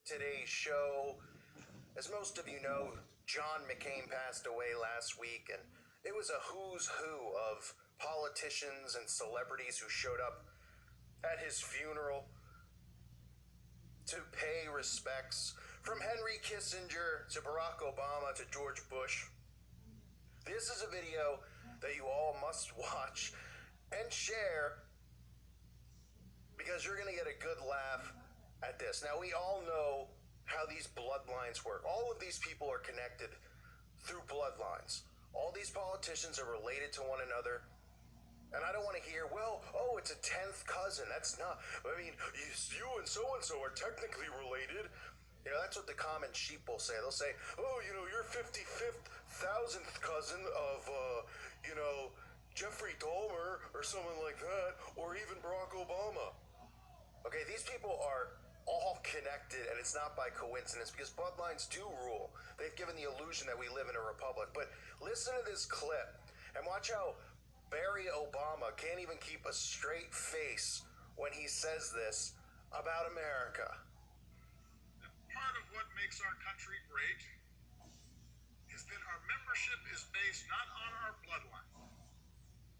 today's show. As most of you know, John McCain passed away last week, and it was a who's who of politicians and celebrities who showed up at his funeral to pay respects, from Henry Kissinger to Barack Obama to George Bush. This is a video that you all must watch and share because you're going to get a good laugh at this. Now, we all know how these bloodlines work. All of these people are connected through bloodlines. All these politicians are related to one another. And I don't want to hear, well, oh, it's a 10th cousin. That's not, I mean, you and so are technically related. You know, that's what the common sheep will say. They'll say, oh, you know, you're 55th, 1000th cousin of, Jeffrey Dahmer or someone like that, or even Barack Obama. Okay, these people are all connected, and it's not by coincidence, because bloodlines do rule. They've given the illusion that we live in a republic. But listen to this clip and watch how Barry Obama can't even keep a straight face when he says this about America. Part of what makes our country great is that our membership is based not on our bloodline,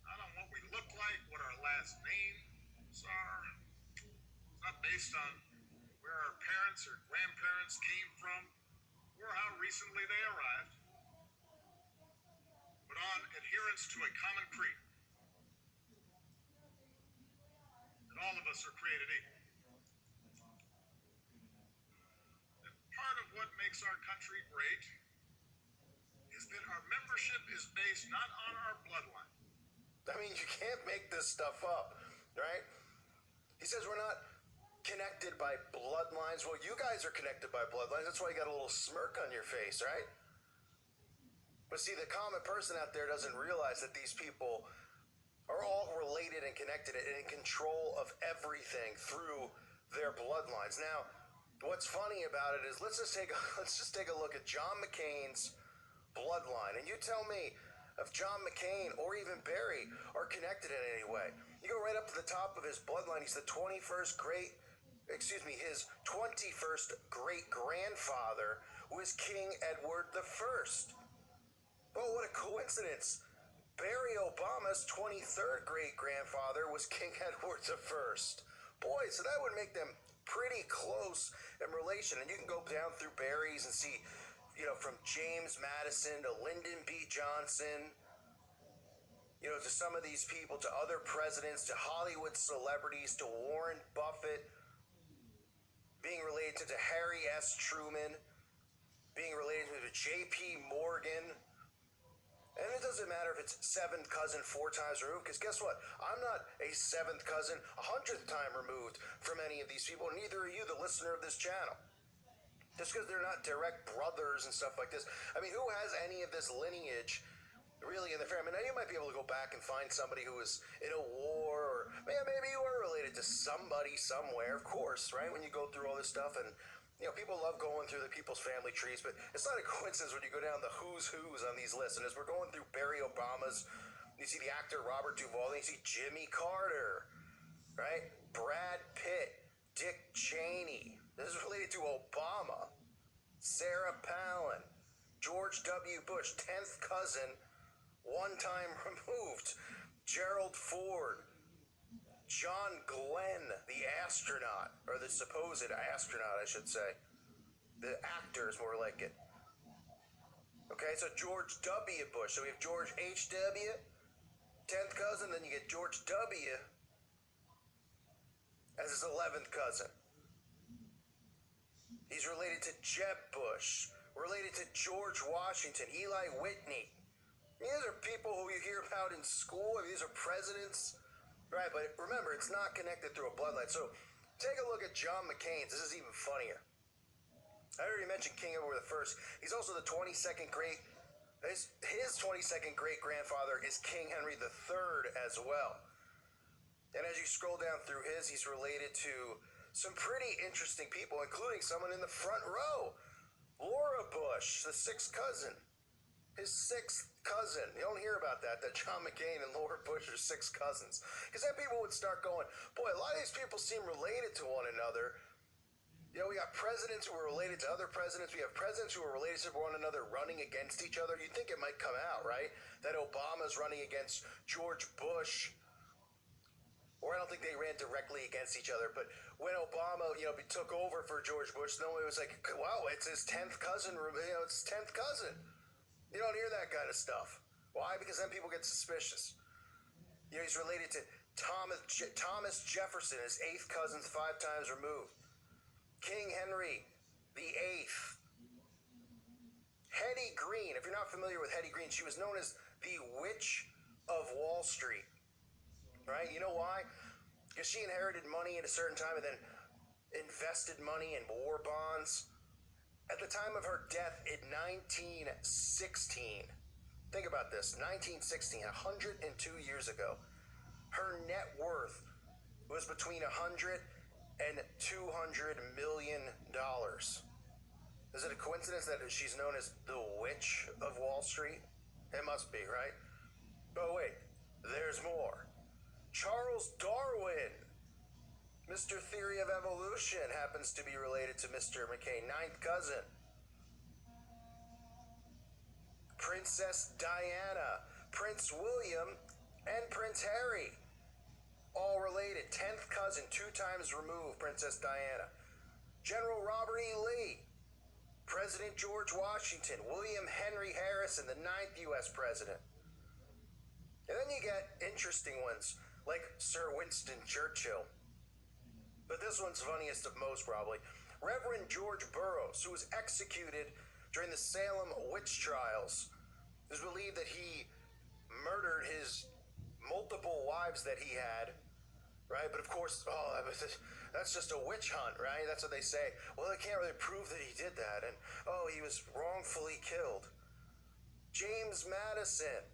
not on what we look like, what our last names are. It's not based on where our parents or grandparents came from or how recently they arrived, but on adherence to a common creed. That all of us are created equal. And part of what makes our country great is that our membership is based not on our bloodline. I mean, you can't make this stuff up, right? He says we're not connected by bloodlines. Well, you guys are connected by bloodlines. That's why you got a little smirk on your face, right? But see, the common person out there doesn't realize that these people are all related and connected and in control of everything through their bloodlines. Now, what's funny about it is let's just take a look at John McCain's bloodline, and you tell me if John McCain or even Barry are connected in any way. You go right up to the top of his bloodline. He's his 21st great grandfather was King Edward I. Oh, what a coincidence. Barry Obama's 23rd great grandfather was King Edward I. Boy, so that would make them pretty close in relation. And you can go down through Barry's and see, from James Madison to Lyndon B. Johnson, to some of these people, to other presidents, to Hollywood celebrities, to Warren Buffett, being related to Harry S. Truman, being related to J.P. Morgan. And it doesn't matter if it's 7th cousin 4 times removed, because guess what? I'm not a 7th cousin 100th time removed from any of these people, and neither are you, the listener of this channel. Just because they're not direct brothers and stuff like this. I mean, who has any of this lineage really in the family? I mean, you might be able to go back and find somebody who was in a war, or maybe you are related to somebody somewhere, of course, right? When you go through all this stuff, and people love going through the people's family trees, but it's not a coincidence when you go down the who's on these lists. And as we're going through Barry Obama's, you see the actor Robert Duvall, and you see Jimmy Carter, right? Brad Pitt, Dick Cheney. This is related to Obama, Sarah Palin, George W. Bush, 10th cousin, 1 time removed, Gerald Ford, John Glenn, the astronaut, or the supposed astronaut, I should say. The actor is more like it. Okay, so George W. Bush. So we have George H.W., 10th cousin, then you get George W. as his 11th cousin. He's related to Jeb Bush, related to George Washington, Eli Whitney. These are people who you hear about in school. I mean, these are presidents, right? But remember, it's not connected through a bloodline. So take a look at John McCain's. This is even funnier. I already mentioned King Edward I. He's also the 22nd great. His 22nd great grandfather is King Henry III as well. And as you scroll down through he's related to some pretty interesting people, including someone in the front row, Laura Bush, the 6th cousin. His 6th cousin. You don't hear about that John McCain and Laura Bush are 6th cousins. Because then people would start going, boy, a lot of these people seem related to one another. You know, we got presidents who are related to other presidents. We have presidents who are related to one another running against each other. You'd think it might come out, right? That Obama's running against George Bush. Or I don't think they ran directly against each other. But when Obama, took over for George Bush, no one was like, wow, it's his 10th cousin. It's his 10th cousin. You don't hear that kind of stuff. Why? Because then people get suspicious. He's related to Thomas Jefferson, his 8th cousin's 5 times removed. King Henry the 8th. Hetty Green, if you're not familiar with Hetty Green, she was known as the Witch of Wall Street. Right? You know why? Because she inherited money at a certain time and then invested money in war bonds. At the time of her death in 1916, think about this, 1916, 102 years ago, her net worth was between $100 and $200 million. Is it a coincidence that she's known as the Witch of Wall Street? It must be, right? But wait, there's more. Charles Darwin, Mr. Theory of Evolution, happens to be related to Mr. McCain, 9th cousin. Princess Diana, Prince William, and Prince Harry, all related. 10th cousin, 2 times removed, Princess Diana. General Robert E. Lee, President George Washington, William Henry Harrison, the 9th U.S. president. And then you get interesting ones, like Sir Winston Churchill. But this one's funniest of most, probably. Reverend George Burroughs, who was executed during the Salem witch trials. It was believed that he murdered his multiple wives that he had, right? But of course, that's just a witch hunt, right? That's what they say. Well, they can't really prove that he did that, and he was wrongfully killed. James Madison,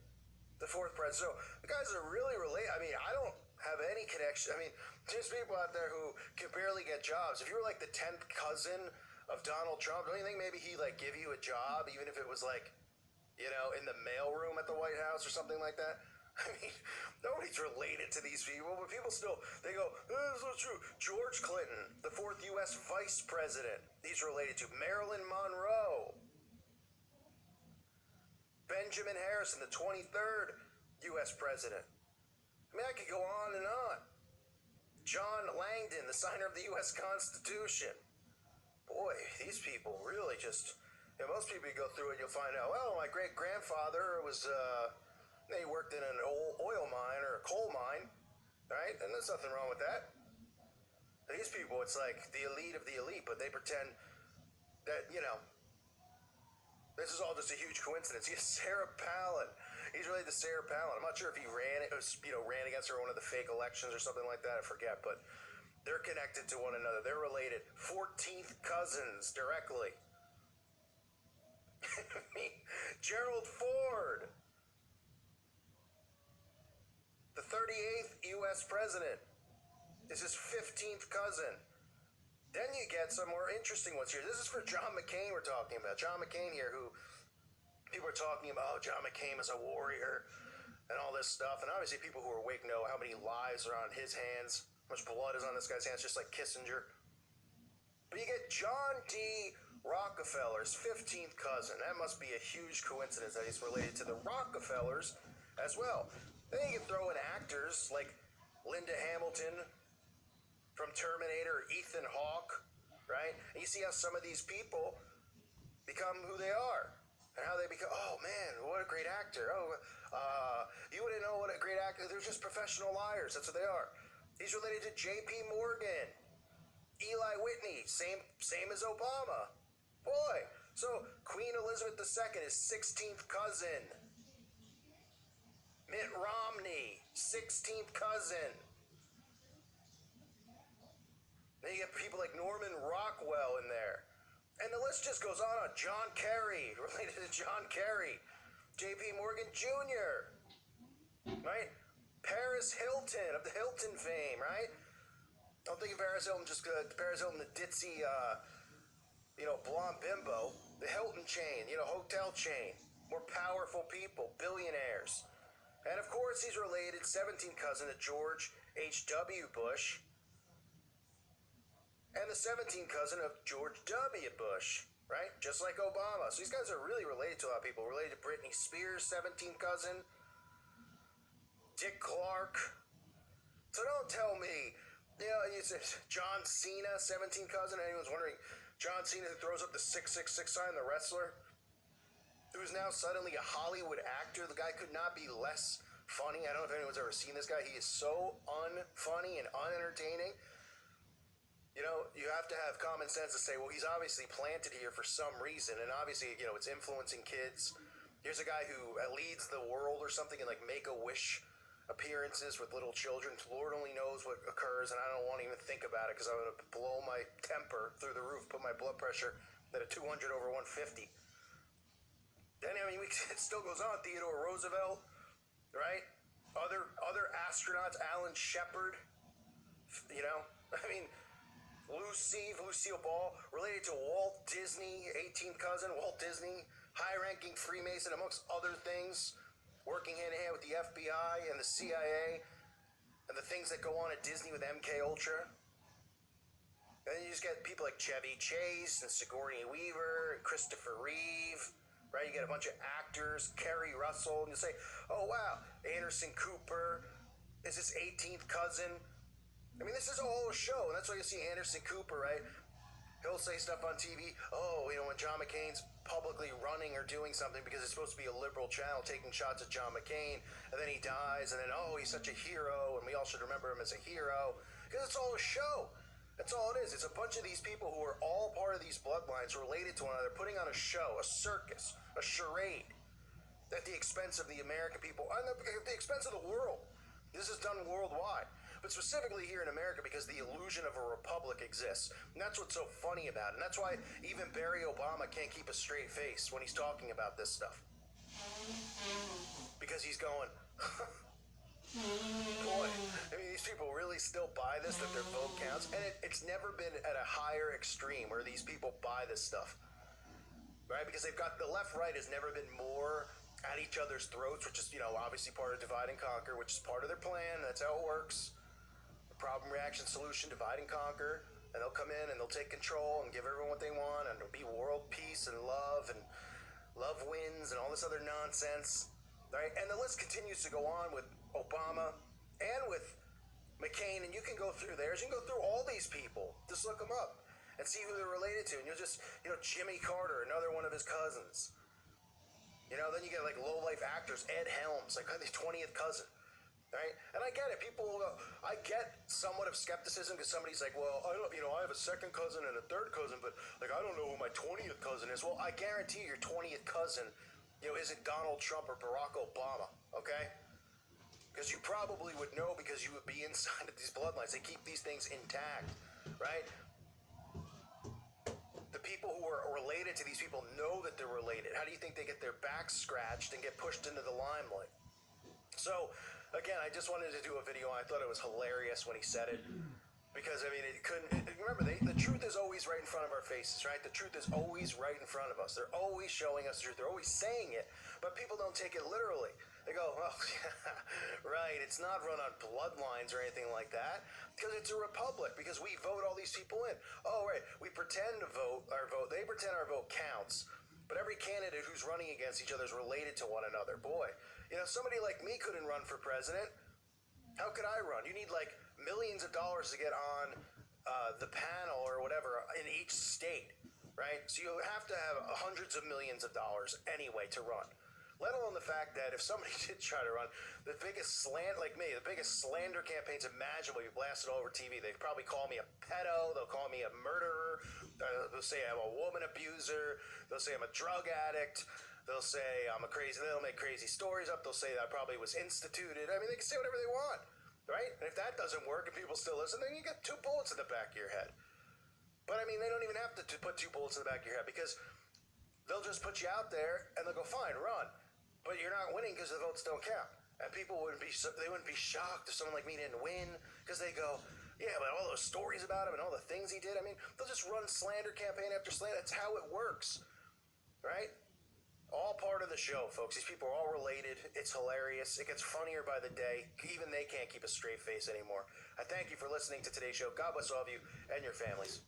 the 4th president. So the guys are really related. I mean, I don't have any connection. I mean, there's people out there who can barely get jobs. If you were like the 10th cousin of Donald Trump, don't you think maybe he give you a job, even if it was in the mailroom at the White House or something like that? I mean, nobody's related to these people, but people still, they go, that's not true. George Clinton, the 4th U.S. vice president, he's related to. Marilyn Monroe. Benjamin Harrison, the 23rd U.S. president. I mean, I could go on and on. John Langdon, the signer of the U.S. Constitution. Boy, these people really just... most people, you go through it, you'll find out, well, my great-grandfather was... he worked in an oil mine or a coal mine, right? And there's nothing wrong with that. These people, it's like the elite of the elite, but they pretend that, this is all just a huge coincidence. He's Sarah Palin. He's related to Sarah Palin. I'm not sure if he ran against her in one of the fake elections or something like that. I forget, but they're connected to one another. They're related. 14th cousins directly. Gerald Ford, the 38th U.S. president, is his 15th cousin. Then you get some more interesting ones here. This is for John McCain we're talking about. John McCain here, who people are talking about, John McCain is a warrior and all this stuff. And obviously people who are awake know how many lives are on his hands, how much blood is on this guy's hands, just like Kissinger. But you get John D. Rockefeller's 15th cousin. That must be a huge coincidence that he's related to the Rockefellers as well. Then you can throw in actors like Linda Hamilton from Terminator, Ethan Hawke, right? And you see how some of these people become who they are and how they become, oh man, what a great actor. You wouldn't know what a great actor, they're just professional liars. That's what they are. He's related to J.P. Morgan, Eli Whitney, same as Obama. Boy, so Queen Elizabeth II is 16th cousin. Mitt Romney, 16th cousin. Then you get people like Norman Rockwell in there. And the list just goes on. John Kerry, related to John Kerry. J.P. Morgan Jr., right? Paris Hilton of the Hilton fame, right? Don't think of Paris Hilton just Paris Hilton, the ditzy, blonde bimbo. The Hilton chain, hotel chain. More powerful people, billionaires. And of course, he's related, 17th cousin to George H.W. Bush. and the 17th cousin of George W. Bush, right? Just like Obama. So these guys are really related to a lot of people. Related to Britney Spears' 17th cousin, Dick Clark. So don't tell me, it's John Cena, 17th cousin. Anyone's wondering, John Cena who throws up the 666 sign, the wrestler, who's now suddenly a Hollywood actor. The guy could not be less funny. I don't know if anyone's ever seen this guy. He is so unfunny and unentertaining. You have to have common sense to say, well, he's obviously planted here for some reason, and obviously, it's influencing kids. Here's a guy who leads the world or something in like Make-A-Wish appearances with little children. Lord only knows what occurs, and I don't want to even think about it because I'm going to blow my temper through the roof, put my blood pressure at a 200/150. Then, it still goes on. Theodore Roosevelt, right? Other astronauts, Alan Shepard, Lucille Ball, related to Walt Disney, 18th cousin, Walt Disney, high-ranking Freemason, amongst other things, working hand-in-hand with the FBI and the CIA, and the things that go on at Disney with MK Ultra. And then you just get people like Chevy Chase and Sigourney Weaver and Christopher Reeve, right? You get a bunch of actors, Kerry Russell, and you say, oh, wow, Anderson Cooper is his 18th cousin. This is all a show, and that's why you see Anderson Cooper, right? He'll say stuff on TV, when John McCain's publicly running or doing something because it's supposed to be a liberal channel taking shots at John McCain, and then he dies, and then, he's such a hero, and we all should remember him as a hero, because it's all a show. That's all it is. It's a bunch of these people who are all part of these bloodlines related to one another, putting on a show, a circus, a charade, at the expense of the American people, and at the expense of the world. This is done worldwide. But specifically here in America, because the illusion of a republic exists. And that's what's so funny about it. And that's why even Barry Obama can't keep a straight face when he's talking about this stuff. Because he's going, boy, these people really still buy this, that their vote counts. And it's never been at a higher extreme where these people buy this stuff. Right? Because they've got, the left-right has never been more at each other's throats, which is, obviously part of divide and conquer, which is part of their plan. That's how it works. Problem, reaction, solution, divide and conquer, and they'll come in and they'll take control and give everyone what they want, and it'll be world peace and love wins and all this other nonsense, right? And the list continues to go on with Obama and with McCain, and you can go through theirs. You can go through all these people. Just look them up and see who they're related to, and you'll just, Jimmy Carter, another one of his cousins. Then you get like low-life actors, Ed Helms, like the 20th cousin. Right? And I get it. I get somewhat of skepticism because somebody's like, well, I have a second cousin and a third cousin, but like, I don't know who my 20th cousin is. Well, I guarantee your 20th cousin, isn't Donald Trump or Barack Obama. Okay? Because you probably would know because you would be inside of these bloodlines. They keep these things intact. Right? The people who are related to these people know that they're related. How do you think they get their backs scratched and get pushed into the limelight? So, again, I just wanted to do a video. I thought it was hilarious when he said it. Because, remember, the truth is always right in front of our faces, right? The truth is always right in front of us. They're always showing us the truth. They're always saying it, but people don't take it literally. They go, oh, yeah, right, it's not run on bloodlines or anything like that, because it's a republic, because we vote all these people in. Oh, right, we pretend to vote our vote. They pretend our vote counts, but every candidate who's running against each other is related to one another. Boy, somebody like me couldn't run for president. How could I run? You need like millions of dollars to get on the panel or whatever in each state, right? So you have to have hundreds of millions of dollars anyway to run. Let alone the fact that if somebody did try to run, the biggest slander campaigns imaginable, you blast it all over TV. They'd probably call me a pedo. They'll call me a murderer. They'll say I'm a woman abuser. They'll say I'm a drug addict. They'll say I'm a crazy. They'll make crazy stories up. They'll say that I probably was instituted. They can say whatever they want, right? And if that doesn't work and people still listen, then you get 2 bullets in the back of your head. But they don't even have to put 2 bullets in the back of your head, because they'll just put you out there and they'll go, fine, run. But you're not winning because the votes don't count. And people wouldn't be shocked if someone like me didn't win, because they go, yeah, but all those stories about him and all the things he did, they'll just run slander campaign after slander. That's how it works, right? All part of the show, folks. These people are all related. It's hilarious. It gets funnier by the day. Even they can't keep a straight face anymore. I thank you for listening to today's show. God bless all of you and your families.